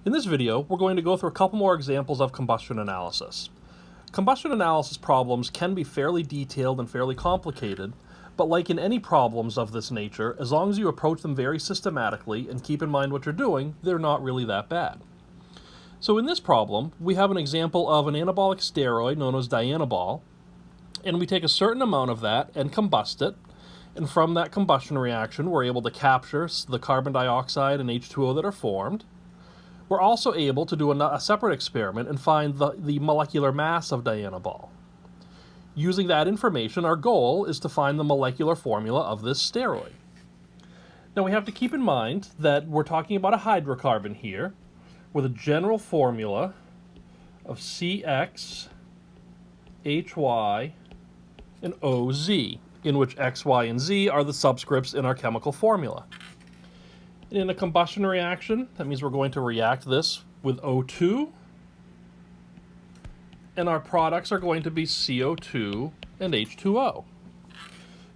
In this video, we're going to go through a couple more examples of combustion analysis. Combustion analysis problems can be fairly detailed and fairly complicated, but like in any problems of this nature, as long as you approach them very systematically and keep in mind what you're doing, they're not really that bad. So in this problem, we have an example of an anabolic steroid known as dianabol, and we take a certain amount of that and combust it, and from that combustion reaction, we're able to capture the carbon dioxide and H2O that are formed. We're also able to do a separate experiment and find the molecular mass of dianabol. Using that information, our goal is to find the molecular formula of this steroid. Now we have to keep in mind that we're talking about a hydrocarbon here with a general formula of CX, HY, and OZ, in which X, Y, and Z are the subscripts in our chemical formula. In a combustion reaction, that means we're going to react this with O2, and our products are going to be CO2 and H2O.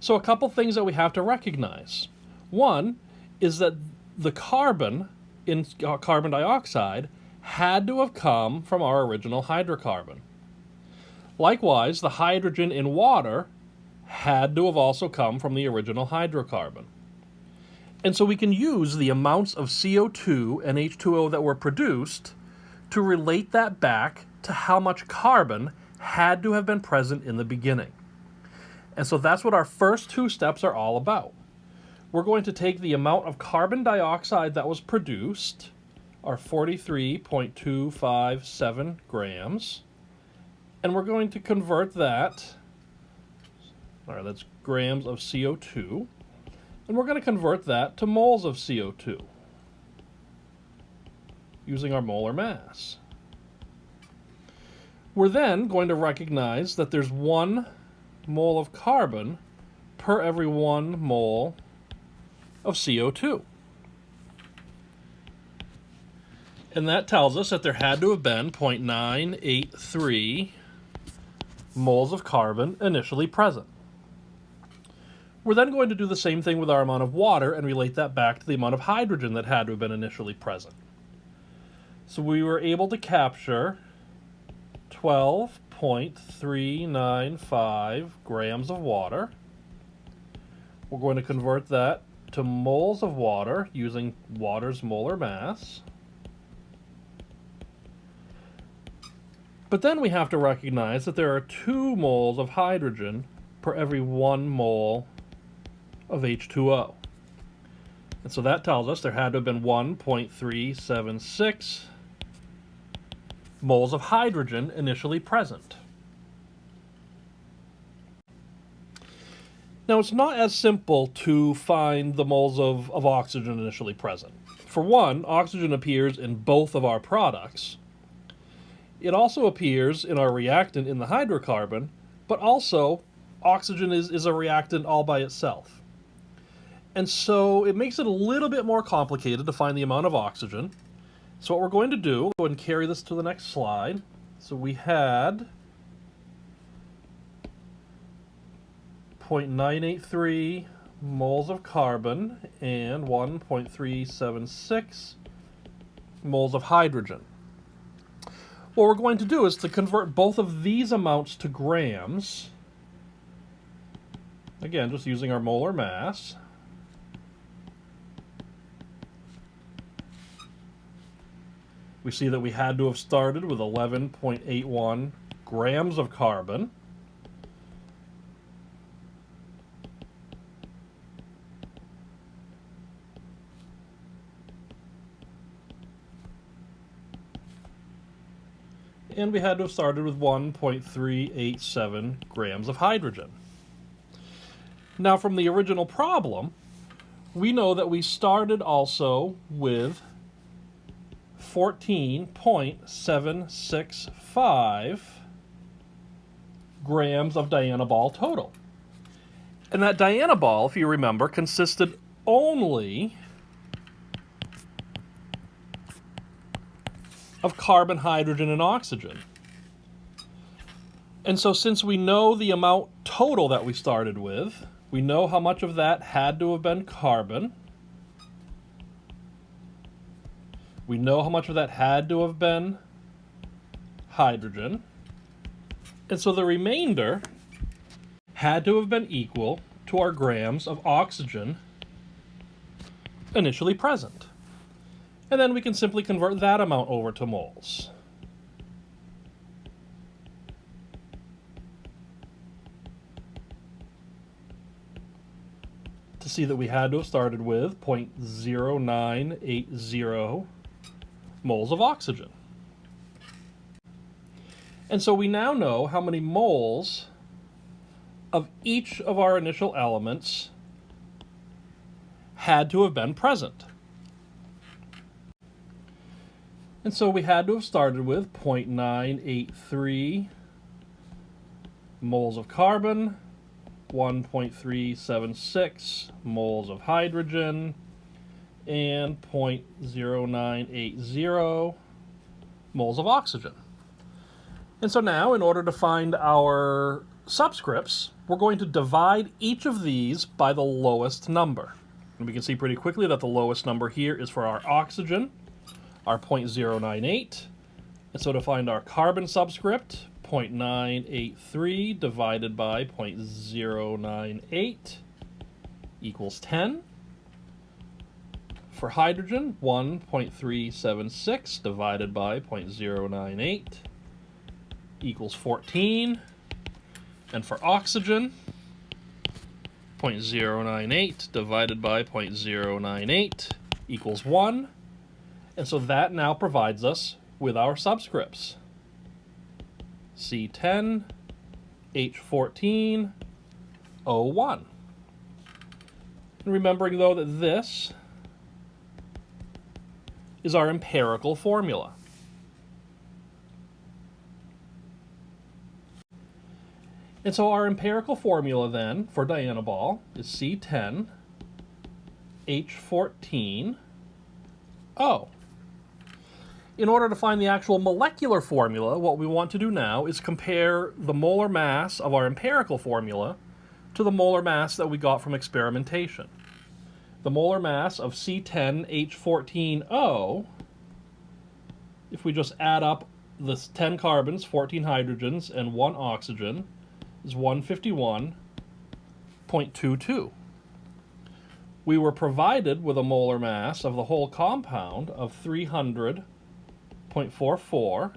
So a couple things that we have to recognize. One is that the carbon in carbon dioxide had to have come from our original hydrocarbon. Likewise, the hydrogen in water had to have also come from the original hydrocarbon. And so we can use the amounts of CO2 and H2O that were produced to relate that back to how much carbon had to have been present in the beginning. And so that's what our first two steps are all about. We're going to take the amount of carbon dioxide that was produced, our 43.257 grams, and we're going to convert that, that's grams of CO2, and we're going to convert that to moles of CO2 using our molar mass. We're then going to recognize that there's 1 mole of carbon per every 1 mole of CO2. And that tells us that there had to have been 0.983 moles of carbon initially present. We're then going to do the same thing with our amount of water and relate that back to the amount of hydrogen that had to have been initially present. So we were able to capture 12.395 grams of water. We're going to convert that to moles of water using water's molar mass. But then we have to recognize that there are 2 moles of hydrogen per every 1 mole of H2O. And so that tells us there had to have been 1.376 moles of hydrogen initially present. Now it's not as simple to find the moles of oxygen initially present. For one, oxygen appears in both of our products. It also appears in our reactant in the hydrocarbon, but also oxygen is a reactant all by itself. And so it makes it a little bit more complicated to find the amount of oxygen. So what we're going to do, go ahead and carry this to the next slide. So we had 0.983 moles of carbon and 1.376 moles of hydrogen. What we're going to do is to convert both of these amounts to grams. Again, just using our molar mass. We see that we had to have started with 11.81 grams of carbon. And we had to have started with 1.387 grams of hydrogen. Now from the original problem, we know that we started also with 14.765 grams of dianabol total. And that dianabol, if you remember, consisted only of carbon, hydrogen, and oxygen. And so since we know the amount total that we started with, we know how much of that had to have been carbon. We know how much of that had to have been hydrogen. And so the remainder had to have been equal to our grams of oxygen initially present. And then we can simply convert that amount over to moles. To see that we had to have started with 0.0980 moles of oxygen. And so we now know how many moles of each of our initial elements had to have been present. And so we had to have started with 0.983 moles of carbon, 1.376 moles of hydrogen, and 0.0980 moles of oxygen. And so now, in order to find our subscripts, we're going to divide each of these by the lowest number. And we can see pretty quickly that the lowest number here is for our oxygen, our 0.098. And so to find our carbon subscript, 0.983 divided by 0.098 equals 10. For hydrogen, 1.376 divided by 0.098 equals 14. And for oxygen, 0.098 divided by 0.098 equals 1. And so that now provides us with our subscripts. C10, H14, O1. And remembering, though, that this is our empirical formula. And so our empirical formula then for dianabol is C10, H14, O. In order to find the actual molecular formula, what we want to do now is compare the molar mass of our empirical formula to the molar mass that we got from experimentation. The molar mass of C10H14O, if we just add up the 10 carbons, 14 hydrogens, and 1 oxygen, is 151.22. We were provided with a molar mass of the whole compound of 300.44.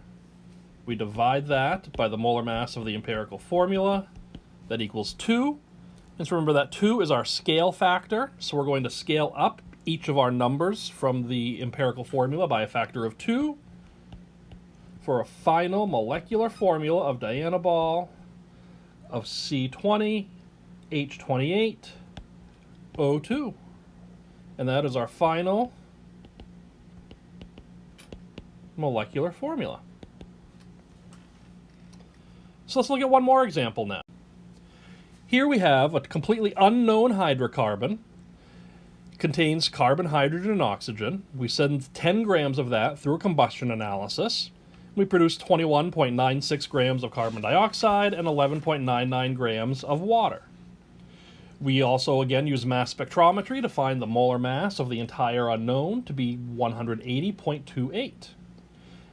We divide that by the molar mass of the empirical formula. That equals 2. And so remember that 2 is our scale factor. So we're going to scale up each of our numbers from the empirical formula by a factor of 2 for a final molecular formula of dianabol of C20, H28, O2. And that is our final molecular formula. So let's look at one more example now. Here we have a completely unknown hydrocarbon. It contains carbon, hydrogen, and oxygen. We send 10 grams of that through a combustion analysis. We produce 21.96 grams of carbon dioxide and 11.99 grams of water. We also, again, use mass spectrometry to find the molar mass of the entire unknown to be 180.28.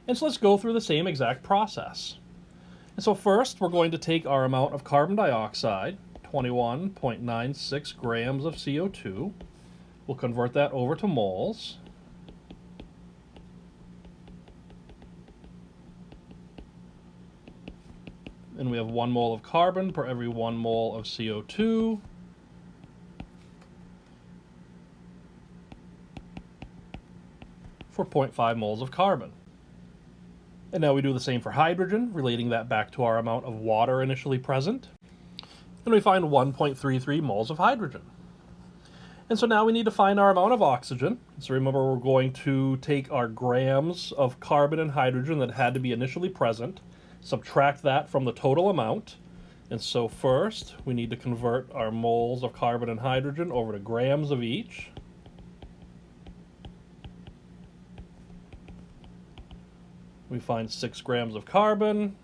And so let's go through the same exact process. And so first, we're going to take our amount of carbon dioxide, 21.96 grams of CO2. We'll convert that over to moles. And we have 1 mole of carbon per every 1 mole of CO2. For 0.5 moles of carbon. And now we do the same for hydrogen, relating that back to our amount of water initially present. And we find 1.33 moles of hydrogen. And so now we need to find our amount of oxygen. So remember, we're going to take our grams of carbon and hydrogen that had to be initially present, subtract that from the total amount. And so first, we need to convert our moles of carbon and hydrogen over to grams of each. We find 6 grams of carbon.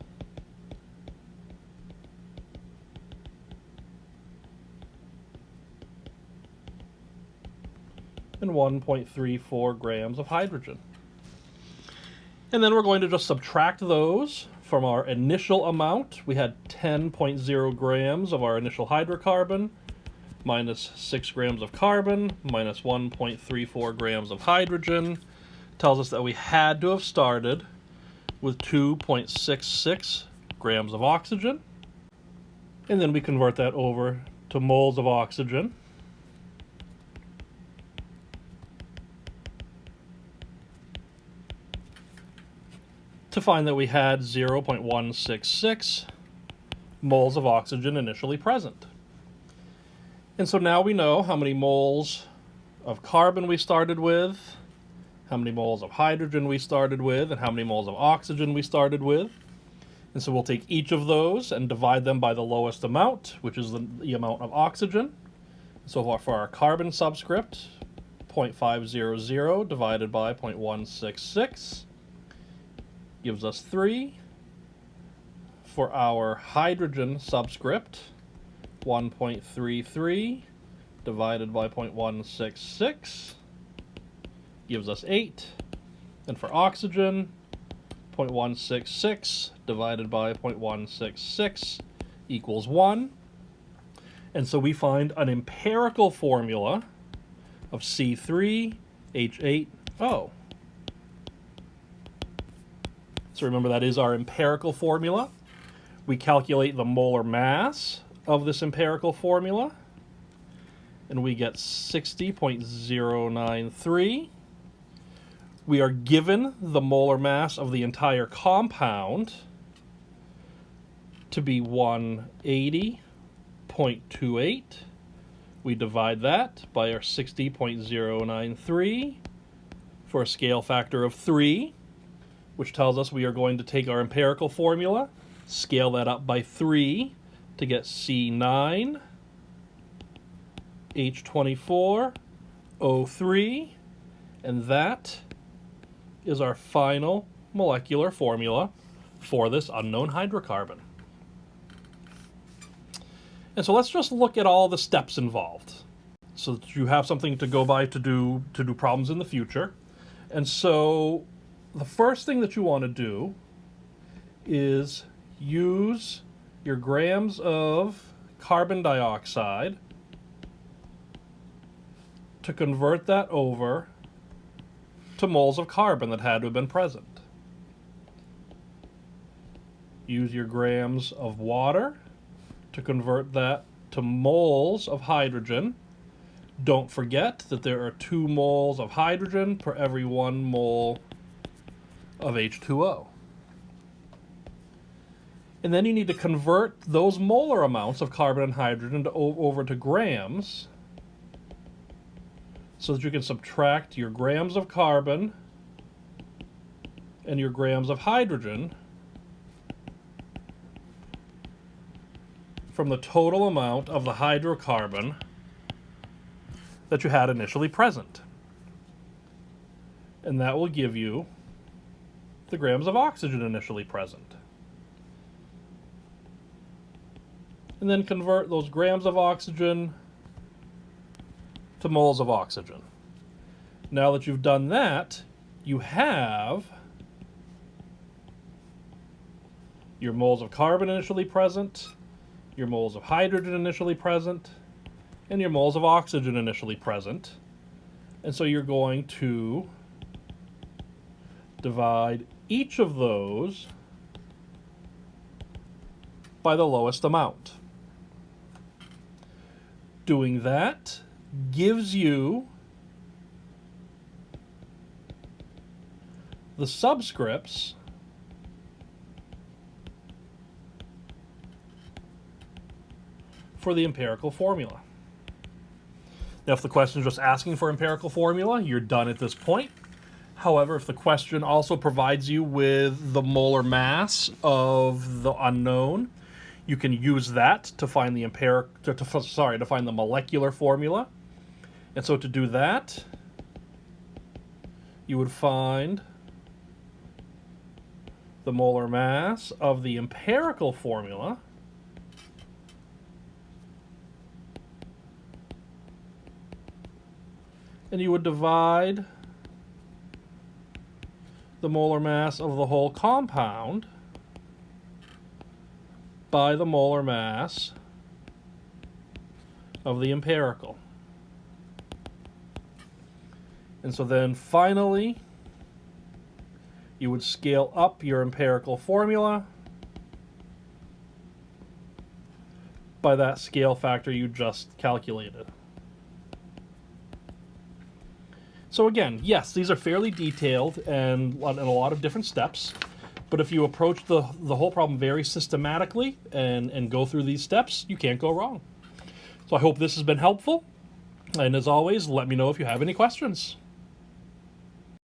And 1.34 grams of hydrogen. And then we're going to just subtract those from our initial amount. We had 10.0 grams of our initial hydrocarbon, minus 6 grams of carbon, minus 1.34 grams of hydrogen. Tells us that we had to have started with 2.66 grams of oxygen. And then we convert that over to moles of oxygen. To find that we had 0.166 moles of oxygen initially present. And so now we know how many moles of carbon we started with, how many moles of hydrogen we started with, and how many moles of oxygen we started with. And so we'll take each of those and divide them by the lowest amount, which is the amount of oxygen. So for our carbon subscript, 0.500 divided by 0.166 gives us 3. For our hydrogen subscript, 1.33 divided by 0.166 gives us 8. And for oxygen, 0.166 divided by 0.166 equals 1. And so we find an empirical formula of C3H8O. So remember, that is our empirical formula. We calculate the molar mass of this empirical formula, and we get 60.093. We are given the molar mass of the entire compound to be 180.28. We divide that by our 60.093 for a scale factor of 3, which tells us we are going to take our empirical formula, scale that up by 3 to get C9H24O3, and that is our final molecular formula for this unknown hydrocarbon. And so let's just look at all the steps involved so that you have something to go by to do problems in the future. And so the first thing that you want to do is use your grams of carbon dioxide to convert that over to moles of carbon that had to have been present. Use your grams of water to convert that to moles of hydrogen. Don't forget that there are 2 moles of hydrogen per every 1 mole of H2O. And then you need to convert those molar amounts of carbon and hydrogen over to grams, so that you can subtract your grams of carbon and your grams of hydrogen from the total amount of the hydrocarbon that you had initially present. And that will give you the grams of oxygen initially present. And then convert those grams of oxygen to moles of oxygen. Now that you've done that, you have your moles of carbon initially present, your moles of hydrogen initially present, and your moles of oxygen initially present. And so you're going to divide each of those by the lowest amount. Doing that gives you the subscripts for the empirical formula. Now, if the question is just asking for empirical formula, you're done at this point. However, if the question also provides you with the molar mass of the unknown, you can use that to find the to find the molecular formula. And so to do that, you would find the molar mass of the empirical formula and you would divide the molar mass of the whole compound by the molar mass of the empirical. And so then finally, you would scale up your empirical formula by that scale factor you just calculated. So again, yes, these are fairly detailed and in a lot of different steps, but if you approach the whole problem very systematically and go through these steps, you can't go wrong. So I hope this has been helpful, and as always, let me know if you have any questions.